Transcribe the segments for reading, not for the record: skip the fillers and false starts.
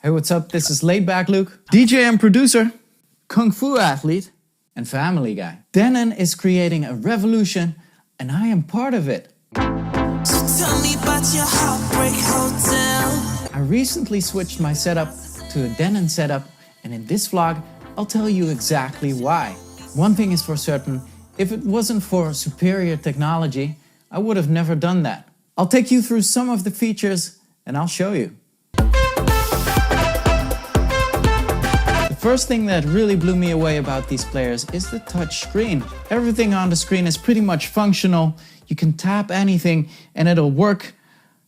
Hey, what's up? This is Laidback Luke, DJ and producer, Kung Fu athlete, and family guy. Denon is creating a revolution, and I am part of it. So tell me about your heartbreak hotel. I recently switched my setup to a Denon setup, and in this vlog, I'll tell you exactly why. One thing is for certain, if it wasn't for superior technology, I would have never done that. I'll take you through some of the features, and I'll show you. The first thing that really blew me away about these players is the touch screen. Everything on the screen is pretty much functional. You can tap anything and it'll work.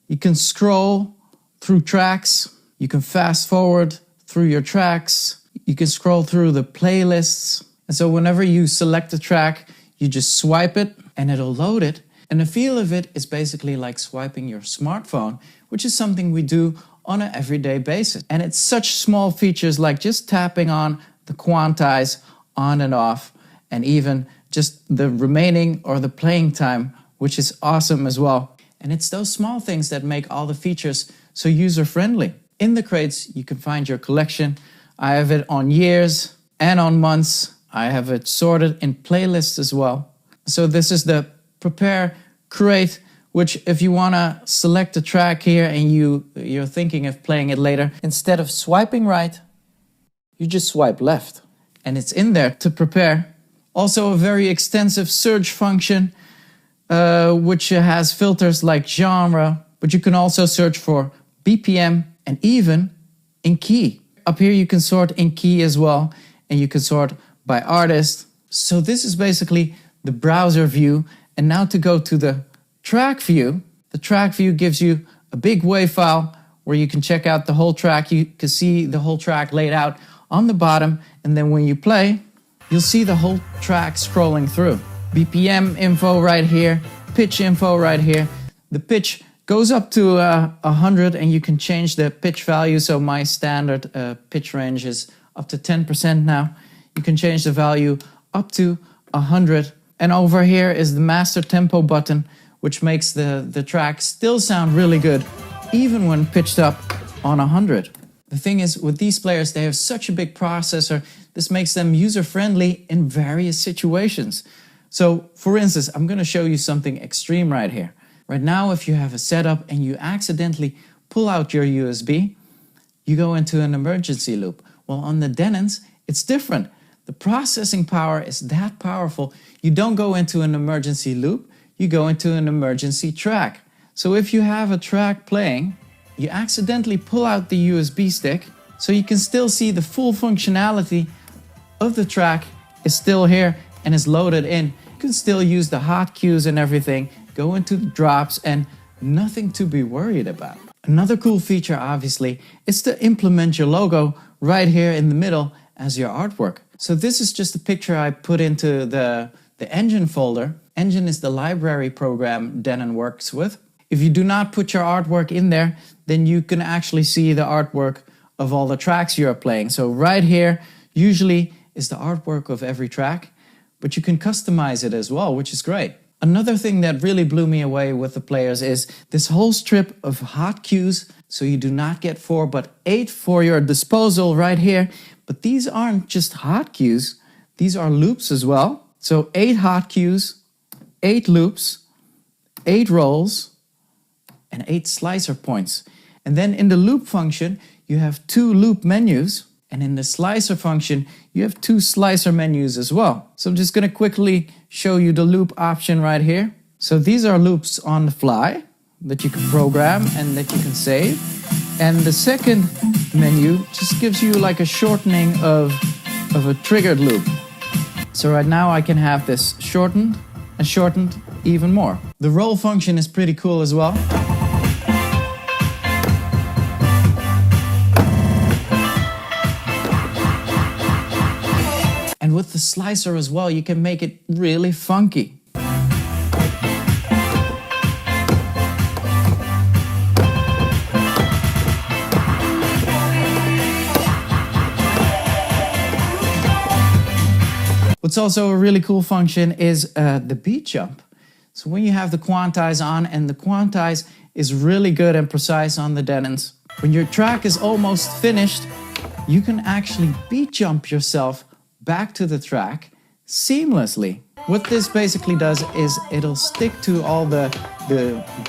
You can scroll through tracks. You can fast forward through your tracks. You can scroll through the playlists. And so whenever you select a track, you just swipe it and it'll load it. And the feel of it is basically like swiping your smartphone, which is something we do on an everyday basis. And it's such small features like just tapping on the quantize on and off, and even just the remaining or the playing time, which is awesome as well. And it's those small things that make all the features so user-friendly. In the crates, you can find your collection. I have it on years and on months. I have it sorted in playlists as well. So this is the Prepare crate, which if you want to select a track here and you're thinking of playing it later, instead of swiping right, you just swipe left. And it's in there to prepare. Also a very extensive search function, which has filters like genre, but you can also search for BPM and even in key. Up here you can sort in key as well, and you can sort by artist. So this is basically the browser view. And now to go to the track view. The track view gives you a big WAV file where you can check out the whole track. You can see the whole track laid out on the bottom, and then when you play, you'll see the whole track scrolling through. BPM info right here, pitch info right here. The pitch goes up to 100, and you can change the pitch value. So my standard pitch range is up to 10% now. You can change the value up to 100. And over here is the master tempo button, which makes the track still sound really good, even when pitched up on 100. The thing is, with these players, they have such a big processor. This makes them user-friendly in various situations. So, for instance, I'm going to show you something extreme right here. Right now, if you have a setup and you accidentally pull out your USB, you go into an emergency loop. Well, on the Denons, it's different. The processing power is that powerful. You don't go into an emergency loop, you go into an emergency track. So if you have a track playing, you accidentally pull out the USB stick, so you can still see the full functionality of the track is still here and is loaded in. You can still use the hot cues and everything, go into the drops, and nothing to be worried about. Another cool feature, obviously, is to implement your logo right here in the middle as your artwork. So this is just a picture I put into the engine folder. Engine is the library program Denon works with. If you do not put your artwork in there, then you can actually see the artwork of all the tracks you are playing. So right here usually is the artwork of every track, but you can customize it as well, which is great. Another thing that really blew me away with the players is this whole strip of hot cues. So you do not get 4 but 8 for your disposal right here. But these aren't just hot cues, these are loops as well. So 8 hot cues, 8 loops, 8 rolls, and 8 slicer points. And then in the loop function, you have 2 loop menus. And in the slicer function, you have 2 slicer menus as well. So I'm just gonna quickly show you the loop option right here. So these are loops on the fly that you can program and that you can save. And the second menu just gives you like a shortening of a triggered loop. So right now I can have this shortened and shortened even more. The roll function is pretty cool as well. And with the slicer as well, you can make it really funky. What's also a really cool function is the beat jump. So when you have the quantize on, and the quantize is really good and precise on the Denons, When your track is almost finished, you can actually beat jump yourself back to the track seamlessly. What this basically does is it'll stick to all the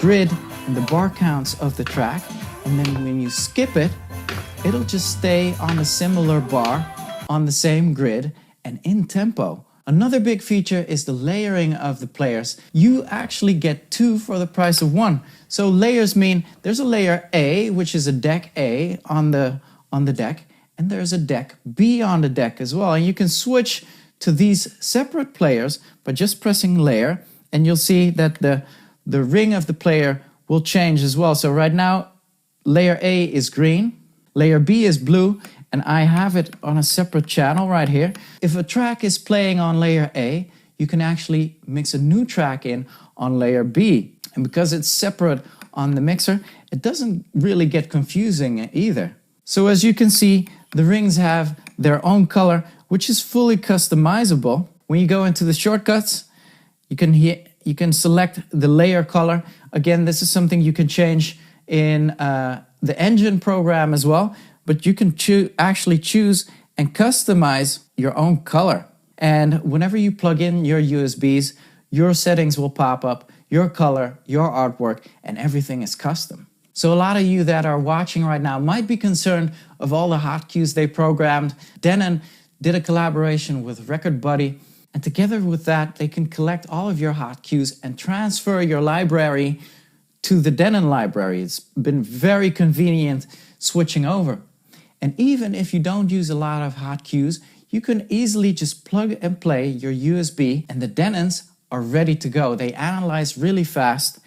grid and the bar counts of the track, and then when you skip it, it'll just stay on a similar bar, on the same grid, and in tempo. Another big feature is the layering of the players. You actually get 2 for the price of 1. So layers mean there's a layer A, which is a deck A on the deck, and there's a deck B on the deck as well. And you can switch to these separate players by just pressing layer, and you'll see that the ring of the player will change as well. So right now, layer A is green, layer B is blue, and I have it on a separate channel right here. If a track is playing on layer A, you can actually mix a new track in on layer B. And because it's separate on the mixer, it doesn't really get confusing either. So as you can see, the rings have their own color, which is fully customizable. When you go into the shortcuts, you can select the layer color. Again, this is something you can change in the engine program as well, but you can actually choose and customize your own color. And whenever you plug in your USBs, your settings will pop up, your color, your artwork, and everything is custom. So a lot of you that are watching right now might be concerned of all the hotkeys they programmed. Denon did a collaboration with Record Buddy, and together with that, they can collect all of your hotkeys and transfer your library to the Denon library. It's been very convenient switching over. And even if you don't use a lot of hotkeys, you can easily just plug and play your USB, and the Denons are ready to go. They analyze really fast,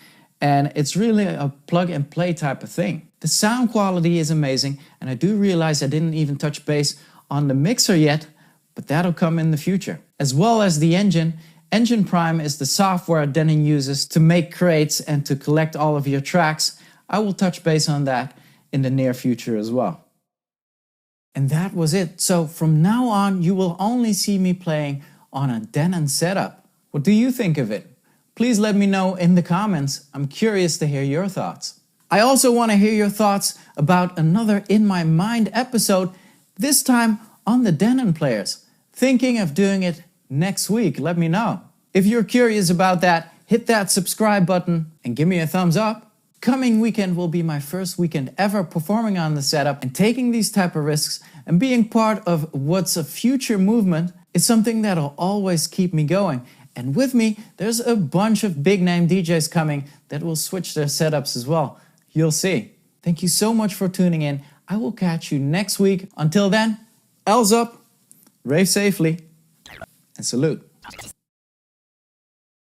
and it's really a plug and play type of thing. The sound quality is amazing, and I do realize I didn't even touch base on the mixer yet, but that'll come in the future. As well as the engine. DJ Prime is the software Denon uses to make crates and to collect all of your tracks. I will touch base on that in the near future as well. And that was it. So from now on, you will only see me playing on a Denon setup. What do you think of it? Please let me know in the comments. I'm curious to hear your thoughts. I also want to hear your thoughts about another In My Mind episode, this time on the Denon players. Thinking of doing it next week, let me know. If you're curious about that, hit that subscribe button and give me a thumbs up. Coming weekend will be my first weekend ever performing on the setup, and taking these type of risks and being part of what's a future movement is something that'll always keep me going. And with me, there's a bunch of big name DJs coming that will switch their setups as well. You'll see. Thank you so much for tuning in. I will catch you next week. Until then, L's up, rave safely, and salute.